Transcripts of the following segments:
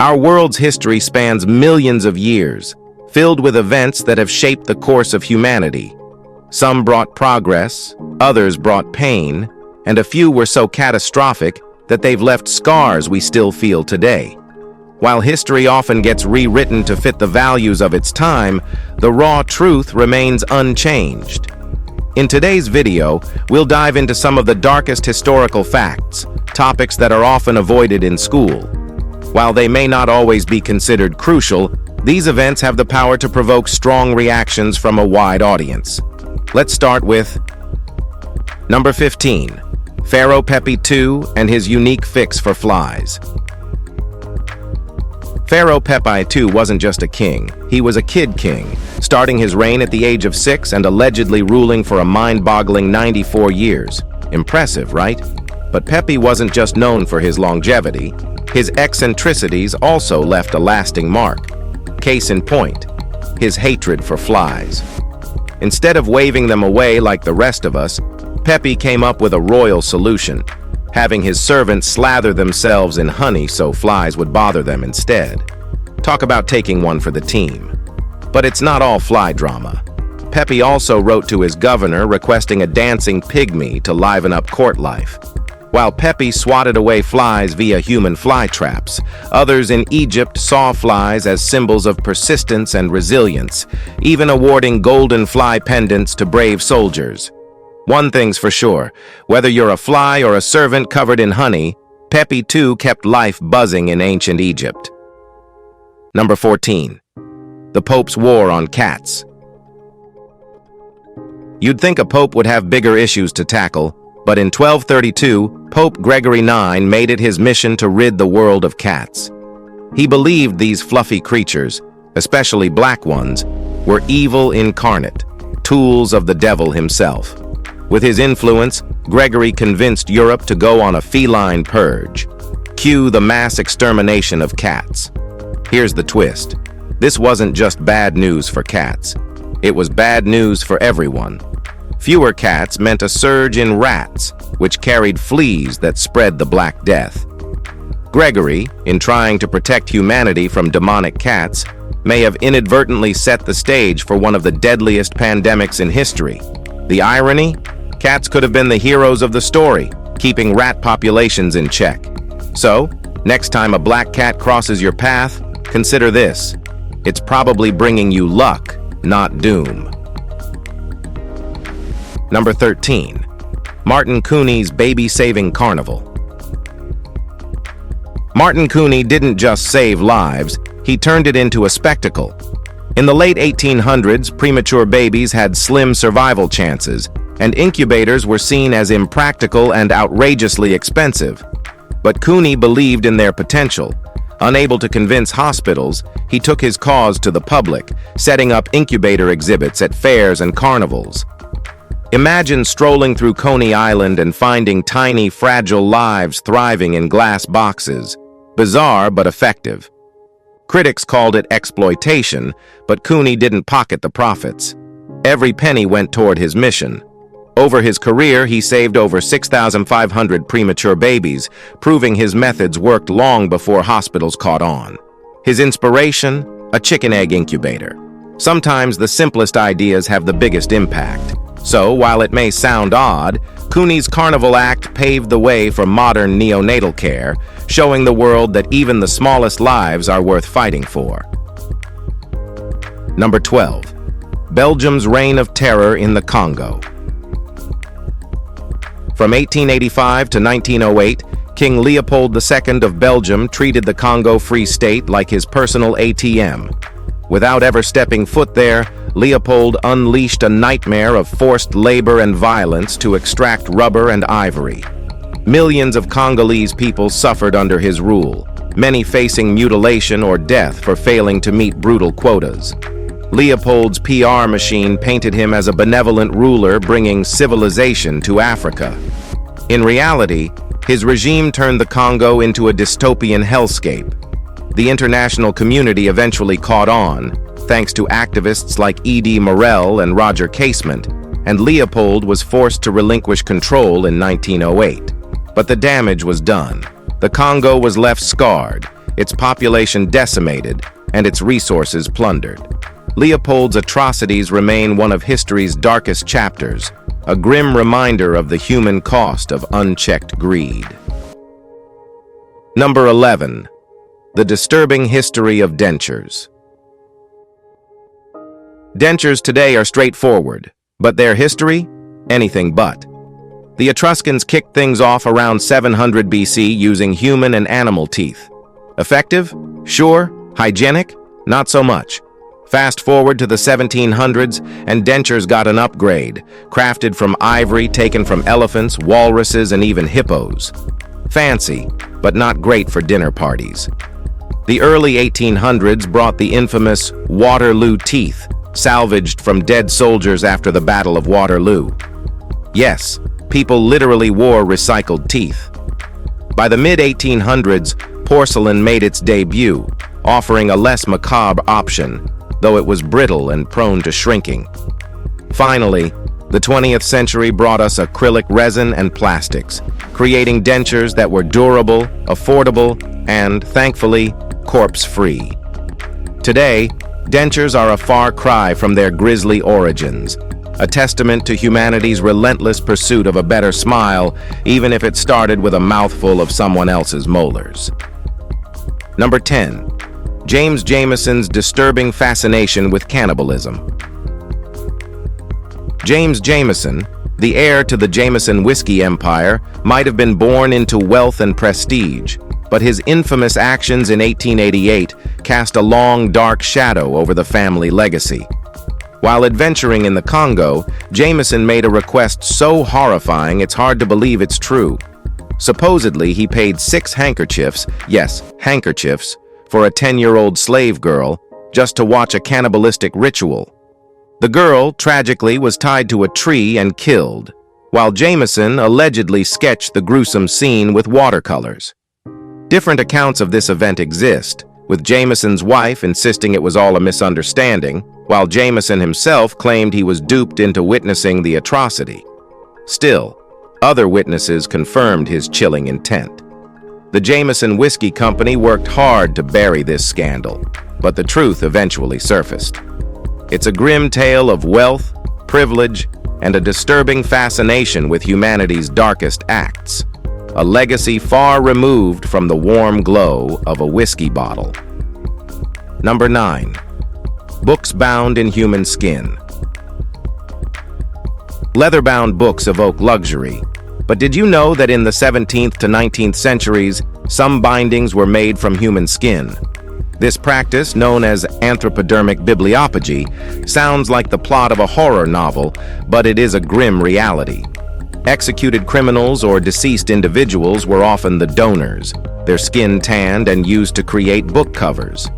Our world's history spans millions of years, filled with events that have shaped the course of humanity. Some brought progress, others brought pain, and a few were so catastrophic that they've left scars we still feel today. While history often gets rewritten to fit the values of its time, the raw truth remains unchanged. In today's video, we'll dive into some of the darkest historical facts, topics that are often avoided in school. While they may not always be considered crucial, these events have the power to provoke strong reactions from a wide audience. Let's start with number 15, Pharaoh Pepi II and his unique fix for flies. Pharaoh Pepi II wasn't just a king, he was a kid king, starting his reign at the age of 6 and allegedly ruling for a mind-boggling 94 years. Impressive, right? But Pepi wasn't just known for his longevity, his eccentricities also left a lasting mark. Case in point, his hatred for flies. Instead of waving them away like the rest of us, Pepi came up with a royal solution, having his servants slather themselves in honey so flies would bother them instead. Talk about taking one for the team. But it's not all fly drama. Pepi also wrote to his governor requesting a dancing pygmy to liven up court life. While Pepi swatted away flies via human fly traps, others in Egypt saw flies as symbols of persistence and resilience, even awarding golden fly pendants to brave soldiers. One thing's for sure, whether you're a fly or a servant covered in honey, Pepi II kept life buzzing in ancient Egypt. Number 14. The Pope's War on Cats. You'd think a pope would have bigger issues to tackle, but in 1232, Pope Gregory IX made it his mission to rid the world of cats. He believed these fluffy creatures, especially black ones, were evil incarnate, tools of the devil himself. With his influence, Gregory convinced Europe to go on a feline purge. Cue the mass extermination of cats. Here's the twist. This wasn't just bad news for cats. It was bad news for everyone. Fewer cats meant a surge in rats, which carried fleas that spread the Black Death. Gregory, in trying to protect humanity from demonic cats, may have inadvertently set the stage for one of the deadliest pandemics in history. The irony? Cats could have been the heroes of the story, keeping rat populations in check. So, next time a black cat crosses your path, consider this. It's probably bringing you luck, not doom. Number 13. Martin Cooney's baby-saving carnival. Martin Cooney didn't just save lives, he turned it into a spectacle. In the late 1800s, premature babies had slim survival chances, and incubators were seen as impractical and outrageously expensive. But Cooney believed in their potential. Unable to convince hospitals, he took his cause to the public, setting up incubator exhibits at fairs and carnivals. Imagine strolling through Coney Island and finding tiny, fragile lives thriving in glass boxes. Bizarre but effective. Critics called it exploitation, but Cooney didn't pocket the profits. Every penny went toward his mission. Over his career, he saved over 6,500 premature babies, proving his methods worked long before hospitals caught on. His inspiration? A chicken egg incubator. Sometimes the simplest ideas have the biggest impact. So, while it may sound odd, Cooney's Carnival Act paved the way for modern neonatal care, showing the world that even the smallest lives are worth fighting for. Number 12. Belgium's Reign of Terror in the Congo. From 1885 to 1908, King Leopold II of Belgium treated the Congo Free State like his personal ATM. Without ever stepping foot there, Leopold unleashed a nightmare of forced labor and violence to extract rubber and ivory. Millions of Congolese people suffered under his rule, many facing mutilation or death for failing to meet brutal quotas. Leopold's PR machine painted him as a benevolent ruler bringing civilization to Africa. In reality, his regime turned the Congo into a dystopian hellscape. The international community eventually caught on, thanks to activists like E.D. Morel and Roger Casement, and Leopold was forced to relinquish control in 1908. But the damage was done. The Congo was left scarred, its population decimated, and its resources plundered. Leopold's atrocities remain one of history's darkest chapters, a grim reminder of the human cost of unchecked greed. Number 11. The disturbing history of dentures. Dentures today are straightforward, but their history? Anything but. The Etruscans kicked things off around 700 BC using human and animal teeth. Effective? Sure. Hygienic? Not so much. Fast forward to the 1700s, and dentures got an upgrade, crafted from ivory taken from elephants, walruses, and even hippos. Fancy, but not great for dinner parties. The early 1800s brought the infamous Waterloo teeth, salvaged from dead soldiers after the Battle of Waterloo. Yes, people literally wore recycled teeth. By the mid-1800s, porcelain made its debut, offering a less macabre option, though it was brittle and prone to shrinking. Finally, the 20th century brought us acrylic resin and plastics, creating dentures that were durable, affordable, and, thankfully, corpse-free. Today, dentures are a far cry from their grisly origins, a testament to humanity's relentless pursuit of a better smile, even if it started with a mouthful of someone else's molars. Number 10. Jameson's disturbing fascination with cannibalism. Jameson, the heir to the Jameson whiskey empire, might have been born into wealth and prestige, but his infamous actions in 1888 cast a long, dark shadow over the family legacy. While adventuring in the Congo, Jameson made a request so horrifying it's hard to believe it's true. Supposedly, he paid 6 handkerchiefs, yes, handkerchiefs, for a 10-year-old slave girl just to watch a cannibalistic ritual. The girl, tragically, was tied to a tree and killed, while Jameson allegedly sketched the gruesome scene with watercolors. Different accounts of this event exist, with Jameson's wife insisting it was all a misunderstanding, while Jameson himself claimed he was duped into witnessing the atrocity. Still, other witnesses confirmed his chilling intent. The Jameson Whiskey Company worked hard to bury this scandal, but the truth eventually surfaced. It's a grim tale of wealth, privilege, and a disturbing fascination with humanity's darkest acts, a legacy far removed from the warm glow of a whiskey bottle. Number 9. Books bound in human skin. Leather-bound books evoke luxury, but did you know that in the 17th to 19th centuries, some bindings were made from human skin? This practice, known as anthropodermic bibliopagy, sounds like the plot of a horror novel, but it is a grim reality. Executed criminals or deceased individuals were often the donors, their skin tanned and used to create book covers.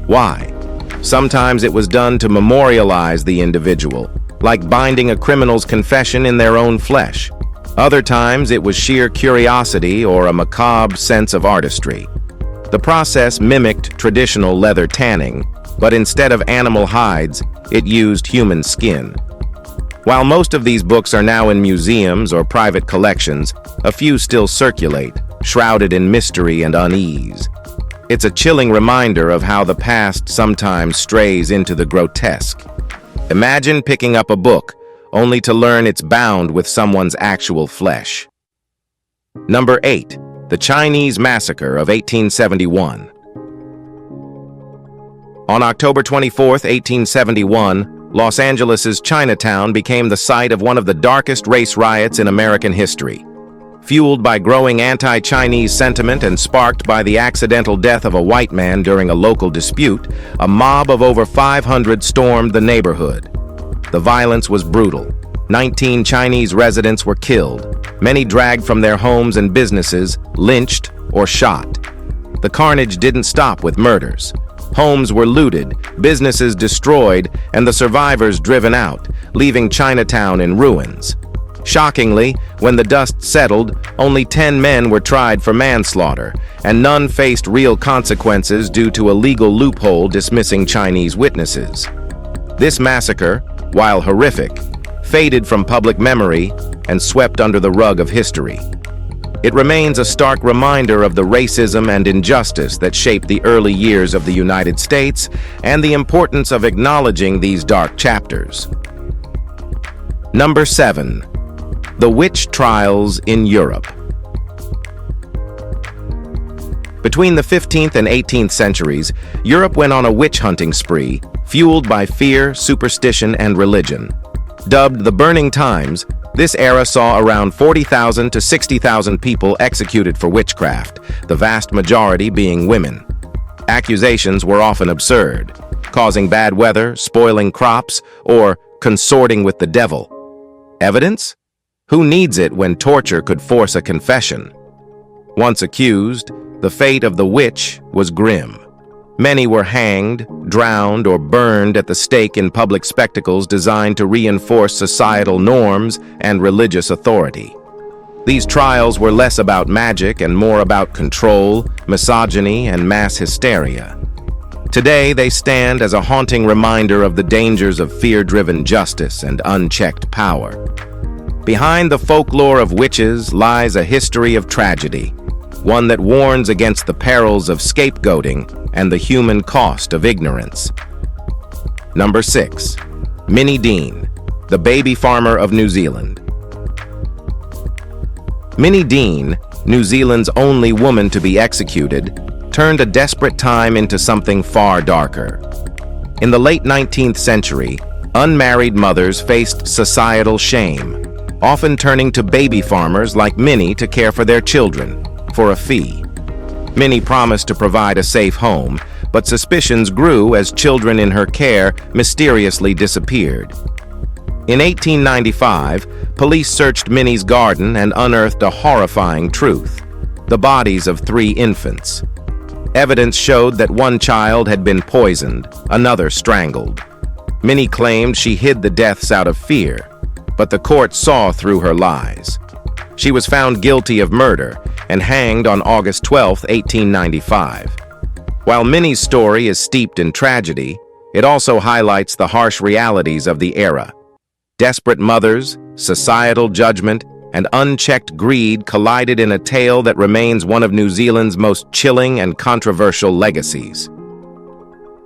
Why? Sometimes it was done to memorialize the individual, like binding a criminal's confession in their own flesh. Other times it was sheer curiosity or a macabre sense of artistry. The process mimicked traditional leather tanning, but instead of animal hides, it used human skin. While most of these books are now in museums or private collections, a few still circulate, shrouded in mystery and unease. It's a chilling reminder of how the past sometimes strays into the grotesque. Imagine picking up a book, only to learn it's bound with someone's actual flesh. Number 8. The Chinese Massacre of 1871. On October 24, 1871, Los Angeles' Chinatown became the site of one of the darkest race riots in American history. Fueled by growing anti-Chinese sentiment and sparked by the accidental death of a white man during a local dispute, a mob of over 500 stormed the neighborhood. The violence was brutal. 19 Chinese residents were killed, many dragged from their homes and businesses, lynched, or shot. The carnage didn't stop with murders. Homes were looted, businesses destroyed, and the survivors driven out, leaving Chinatown in ruins. Shockingly, when the dust settled, only 10 men were tried for manslaughter, and none faced real consequences due to a legal loophole dismissing Chinese witnesses. This massacre, while horrific, faded from public memory and swept under the rug of history. It remains a stark reminder of the racism and injustice that shaped the early years of the United States and the importance of acknowledging these dark chapters. Number 7. The witch trials in Europe. Between the 15th and 18th centuries, Europe went on a witch-hunting spree, fueled by fear, superstition, and religion. Dubbed the Burning Times, this era saw around 40,000 to 60,000 people executed for witchcraft, the vast majority being women. Accusations were often absurd, causing bad weather, spoiling crops, or consorting with the devil. Evidence? Who needs it when torture could force a confession? Once accused, the fate of the witch was grim. Many were hanged, drowned, or burned at the stake in public spectacles designed to reinforce societal norms and religious authority. These trials were less about magic and more about control, misogyny, and mass hysteria. Today, they stand as a haunting reminder of the dangers of fear-driven justice and unchecked power. Behind the folklore of witches lies a history of tragedy, one that warns against the perils of scapegoating and the human cost of ignorance. Number 6. Minnie Dean, the baby farmer of New Zealand. Minnie Dean, New Zealand's only woman to be executed, turned a desperate time into something far darker. In the late 19th century, unmarried mothers faced societal shame, often turning to baby farmers like Minnie to care for their children, for a fee. Minnie promised to provide a safe home, but suspicions grew as children in her care mysteriously disappeared. In 1895, police searched Minnie's garden and unearthed a horrifying truth: the bodies of 3 infants. Evidence showed that one child had been poisoned, another strangled. Minnie claimed she hid the deaths out of fear, but the court saw through her lies. She was found guilty of murder and hanged on August 12, 1895. While Minnie's story is steeped in tragedy, it also highlights the harsh realities of the era. Desperate mothers, societal judgment, and unchecked greed collided in a tale that remains one of New Zealand's most chilling and controversial legacies.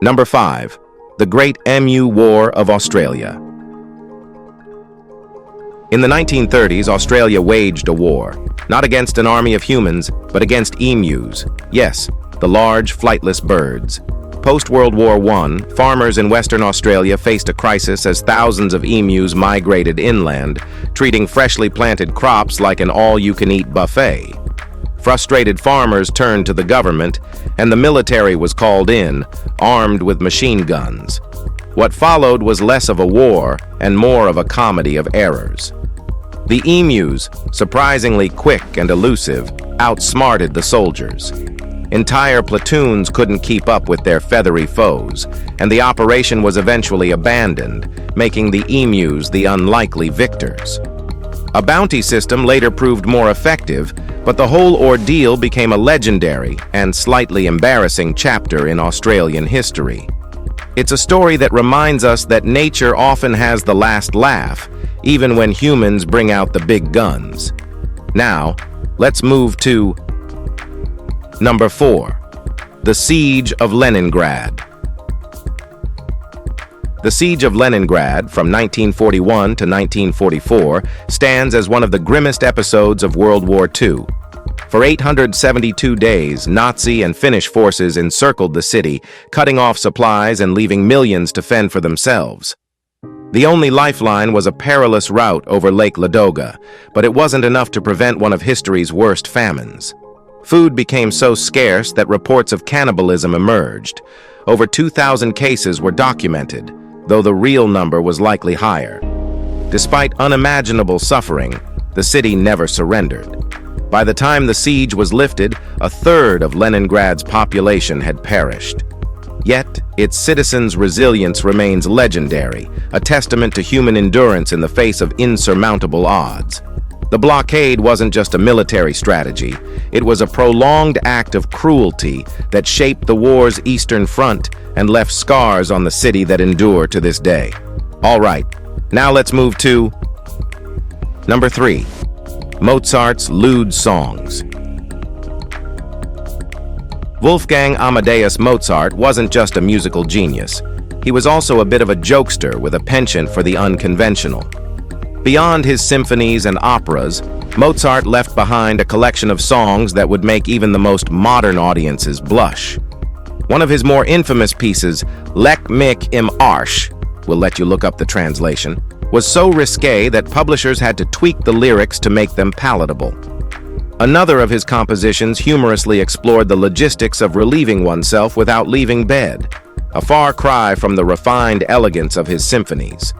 Number 5. The Great Emu War of Australia. In the 1930s, Australia waged a war, not against an army of humans, but against emus. Yes, the large, flightless birds. Post-World War I, farmers in Western Australia faced a crisis as thousands of emus migrated inland, treating freshly planted crops like an all-you-can-eat buffet. Frustrated farmers turned to the government, and the military was called in, armed with machine guns. What followed was less of a war and more of a comedy of errors. The emus, surprisingly quick and elusive, outsmarted the soldiers. Entire platoons couldn't keep up with their feathery foes, and the operation was eventually abandoned, making the emus the unlikely victors. A bounty system later proved more effective, but the whole ordeal became a legendary and slightly embarrassing chapter in Australian history. It's a story that reminds us that nature often has the last laugh, even when humans bring out the big guns. Now, let's move to Number 4. The Siege of Leningrad. The Siege of Leningrad, from 1941 to 1944, stands as one of the grimmest episodes of World War II. For 872 days, Nazi and Finnish forces encircled the city, cutting off supplies and leaving millions to fend for themselves. The only lifeline was a perilous route over Lake Ladoga, but it wasn't enough to prevent one of history's worst famines. Food became so scarce that reports of cannibalism emerged. Over 2,000 cases were documented, though the real number was likely higher. Despite unimaginable suffering, the city never surrendered. By the time the siege was lifted, a third of Leningrad's population had perished. Yet, its citizens' resilience remains legendary, a testament to human endurance in the face of insurmountable odds. The blockade wasn't just a military strategy, it was a prolonged act of cruelty that shaped the war's eastern front and left scars on the city that endure to this day. All right, now let's move to Number 3. Mozart's lewd songs. Wolfgang Amadeus Mozart wasn't just a musical genius. He was also a bit of a jokester with a penchant for the unconventional. Beyond his symphonies and operas, Mozart left behind a collection of songs that would make even the most modern audiences blush. One of his more infamous pieces, Leck mich im Arsch, we'll let you look up the translation, was so risque that publishers had to tweak the lyrics to make them palatable. Another of his compositions humorously explored the logistics of relieving oneself without leaving bed, a far cry from the refined elegance of his symphonies.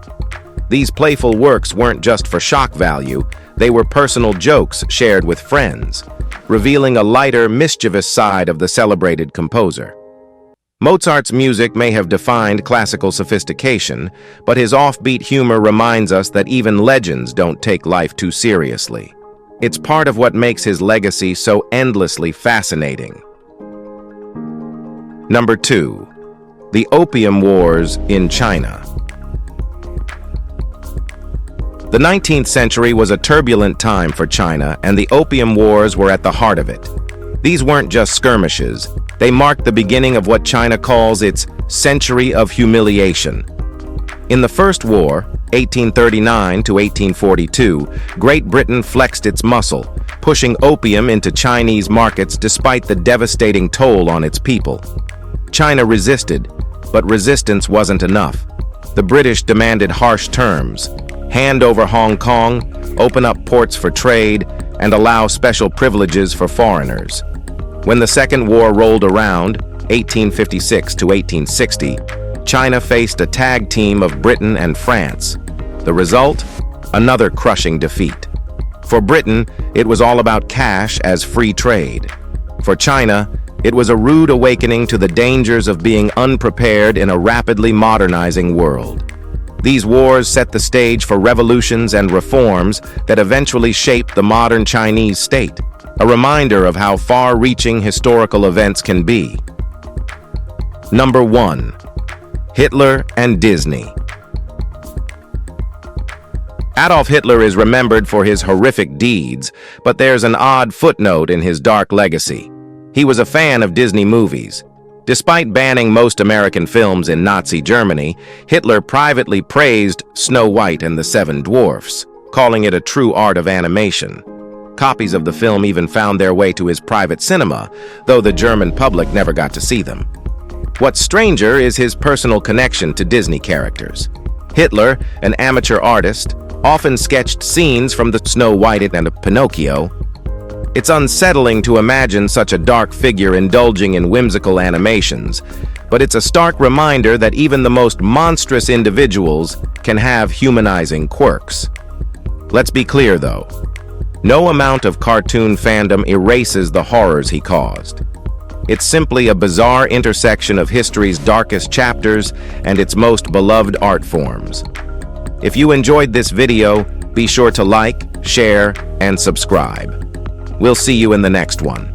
These playful works weren't just for shock value, they were personal jokes shared with friends, revealing a lighter, mischievous side of the celebrated composer. Mozart's music may have defined classical sophistication, but his offbeat humor reminds us that even legends don't take life too seriously. It's part of what makes his legacy so endlessly fascinating. Number 2. The Opium Wars in China. The 19th century was a turbulent time for China, and the Opium Wars were at the heart of it. These weren't just skirmishes. They marked the beginning of what China calls its century of humiliation. In the First War, 1839 to 1842, Great Britain flexed its muscle, pushing opium into Chinese markets despite the devastating toll on its people. China resisted, but resistance wasn't enough. The British demanded harsh terms: hand over Hong Kong, open up ports for trade, and allow special privileges for foreigners. When the Second War rolled around, 1856 to 1860, China faced a tag team of Britain and France. The result? Another crushing defeat. For Britain, it was all about cash as free trade. For China, it was a rude awakening to the dangers of being unprepared in a rapidly modernizing world. These wars set the stage for revolutions and reforms that eventually shaped the modern Chinese state, a reminder of how far-reaching historical events can be. Number 1. Hitler and Disney. Adolf Hitler is remembered for his horrific deeds, but there's an odd footnote in his dark legacy. He was a fan of Disney movies. Despite banning most American films in Nazi Germany, Hitler privately praised Snow White and the Seven Dwarfs, calling it a true art of animation. Copies of the film even found their way to his private cinema, though the German public never got to see them. What's stranger is his personal connection to Disney characters. Hitler, an amateur artist, often sketched scenes from the Snow White and Pinocchio. It's unsettling to imagine such a dark figure indulging in whimsical animations, but it's a stark reminder that even the most monstrous individuals can have humanizing quirks. Let's be clear, though. No amount of cartoon fandom erases the horrors he caused. It's simply a bizarre intersection of history's darkest chapters and its most beloved art forms. If you enjoyed this video, be sure to like, share, and subscribe. We'll see you in the next one.